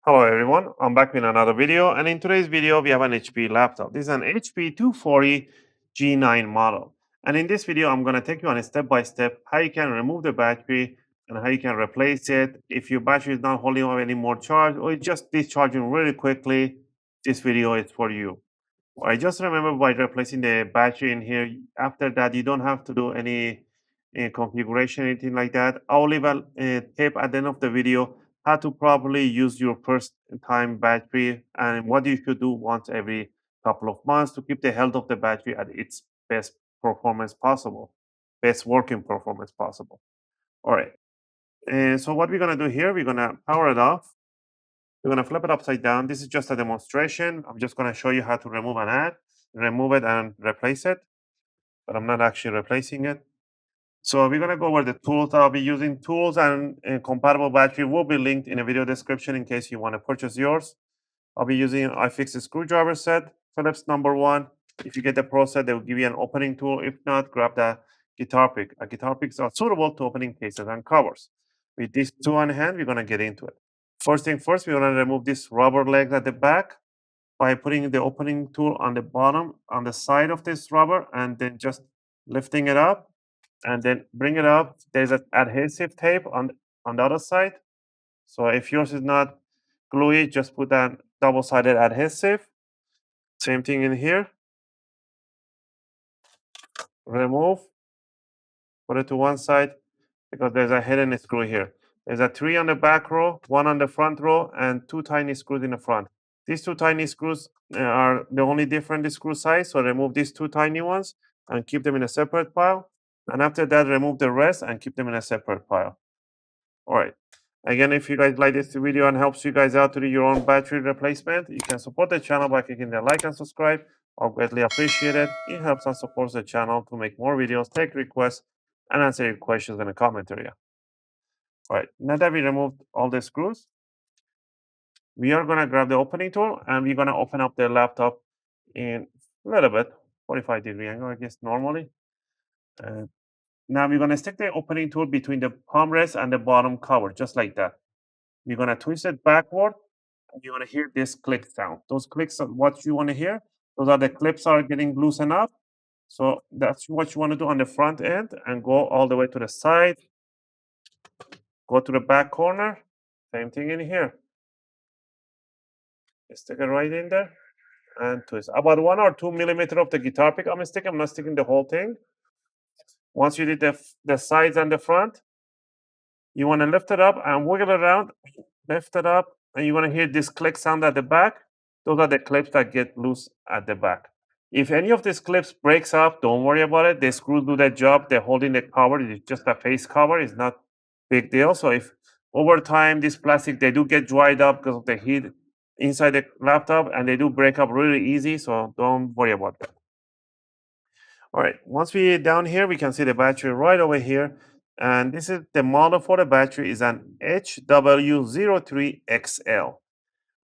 Hello everyone, I'm back with another video, and in today's video we have an HP laptop. This is an HP 240 G9 model, and in this video I'm going to take you on a step-by-step how you can remove the battery and how you can replace it. If your battery is not holding on any more charge or it's just discharging really quickly, this video is for you. I just remember by replacing the battery in here, after that you don't have to do any configuration, anything like that. I'll leave a tip at the end of the video how to properly use your first time battery and what you should do once every couple of months to keep the health of the battery at its best performance possible, best working performance possible. All right. And so what we're going to do here, we're going to power it off. We're going to flip it upside down. This is just a demonstration. I'm just going to show you how to remove an ad, remove it and replace it, but I'm not actually replacing it. So we're going to go over the tools that I'll be using. Tools and compatible battery will be linked in the video description in case you want to purchase yours. I'll be using iFixit screwdriver set, Phillips number 1. If you get the Pro set, they will give you an opening tool. If not, grab the guitar pick. Guitar picks are suitable to opening cases and covers. With these two on hand, we're going to get into it. First thing first, we're going to remove this rubber leg at the back by putting the opening tool on the bottom, on the side of this rubber, and then just lifting it up and then bring it up. There's an adhesive tape on the other side. So if yours is not gluey, just put that double-sided adhesive. Same thing in here. Remove, put it to one side because there's a hidden screw here. There's a 3 on the back row, 1 on the front row, and 2 tiny screws in the front. These 2 tiny screws are the only different screw size, so remove these 2 tiny ones and keep them in a separate pile. And after that, remove the rest and keep them in a separate pile. All right. Again, if you guys like this video and helps you guys out to do your own battery replacement, you can support the channel by clicking the like and subscribe. I'll greatly appreciate it. It helps and supports the channel to make more videos, take requests, and answer your questions in the comment area. All right, now that we removed all the screws, we are going to grab the opening tool and we're going to open up the laptop in a little bit, 45-degree angle, I guess, normally. Now we're going to stick the opening tool between the palm rest and the bottom cover, just like that. We're going to twist it backward, and you're going to hear this click sound. Those clicks are what you want to hear. Those are the clips are getting loosened up. So that's what you want to do on the front end and go all the way to the side. Go to the back corner. Same thing in here. Stick it right in there and twist. About 1 or 2 millimeters of the guitar pick. I'm not sticking the whole thing. Once you did the sides and the front, you want to lift it up and wiggle it around. Lift it up, and you want to hear this click sound at the back. Those are the clips that get loose at the back. If any of these clips breaks up, don't worry about it. The screws do their job. They're holding the cover. It's just a face cover. It's not big deal. So if over time this plastic, they do get dried up because of the heat inside the laptop, and they do break up really easy. So don't worry about that. All right, once we're down here, we can see the battery right over here. And this is the model for the battery is an HW03XL.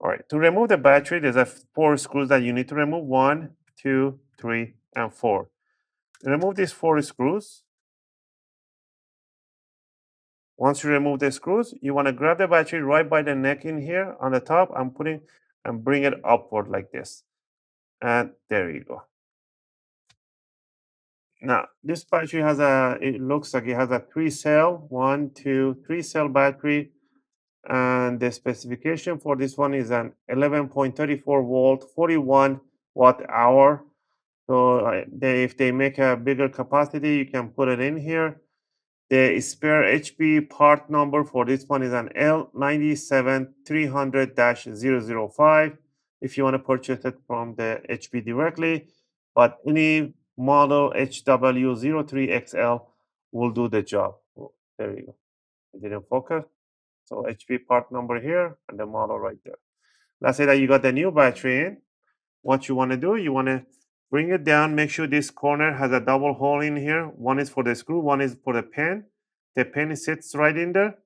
All right, to remove the battery, there's 4 screws that you need to remove. 1, 2, 3, and 4. To remove these 4 screws, once you remove the screws, you want to grab the battery right by the neck in here on the top and bring it upward like this. And there you go. Now, this battery has it looks like it has a 3-cell, 3-cell battery. And the specification for this one is an 11.34 volt, 41 watt hour. So if they make a bigger capacity, you can put it in here. The spare HP part number for this one is an L97300-005 if you want to purchase it from the HP directly. But any model HW03XL will do the job. Oh, there you go. It didn't focus. So HP part number here and the model right there. Let's say that you got the new battery in. What you want to do, you want to bring it down. Make sure this corner has a double hole in here. One is for the screw, one is for the pin. The pin sits right in there.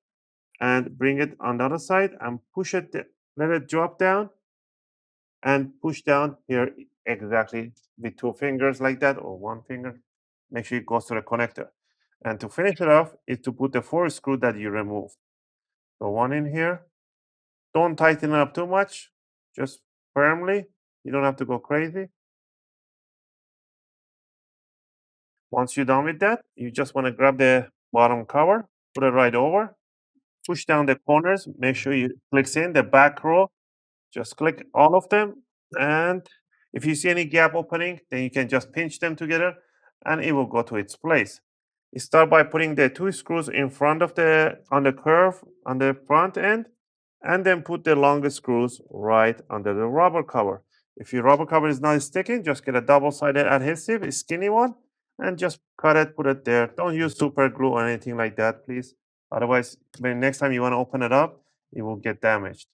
And bring it on the other side and push it, let it drop down. And push down here exactly with 2 fingers like that, or 1 finger. Make sure it goes to the connector. And to finish it off is to put the 4 screws that you removed. So one in here. Don't tighten it up too much, just firmly. You don't have to go crazy. Once you're done with that, you just want to grab the bottom cover, put it right over, push down the corners, make sure you clicks in the back row. Just click all of them. And if you see any gap opening, then you can just pinch them together and it will go to its place. You start by putting the 2 screws in front of on the curve on the front end, and then put the longest screws right under the rubber cover. If your rubber cover is not sticking, just get a double-sided adhesive, a skinny one, and just cut it, put it there. Don't use super glue or anything like that, please. Otherwise, when next time you want to open it up, it will get damaged.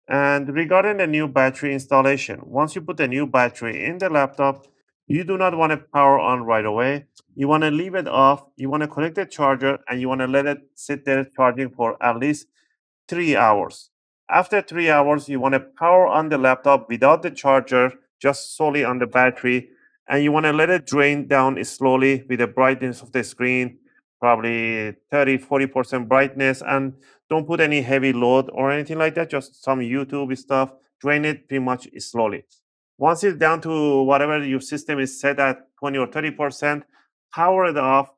And regarding the new battery installation, once you put the new battery in the laptop, you do not want to power on right away. You want to leave it off. You want to connect the charger and you want to let it sit there charging for at least 3 hours. After 3 hours, you want to power on the laptop without the charger, just solely on the battery. And you want to let it drain down slowly with the brightness of the screen, probably 30-40% brightness. And don't put any heavy load or anything like that, just some YouTube stuff. Drain it pretty much slowly. Once it's down to whatever your system is set at 20 or 30%, power it off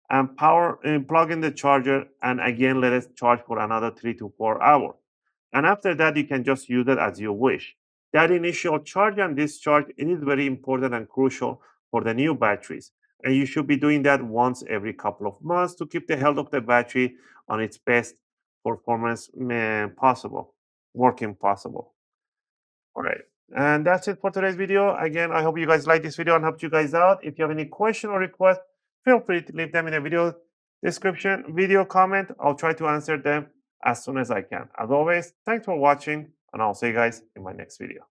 and plug in the charger and again let it charge for another 3 to 4 hours. And after that, you can just use it as you wish. That initial charge and discharge, it is very important and crucial for the new batteries. And you should be doing that once every couple of months to keep the health of the battery on its best performance possible, working possible. All right. And that's it for today's video. Again, I hope you guys like this video and helped you guys out. If you have any question or request, feel free to leave them in the video description, video comment. I'll try to answer them as soon as I can. As always, thanks for watching, and I'll see you guys in my next video.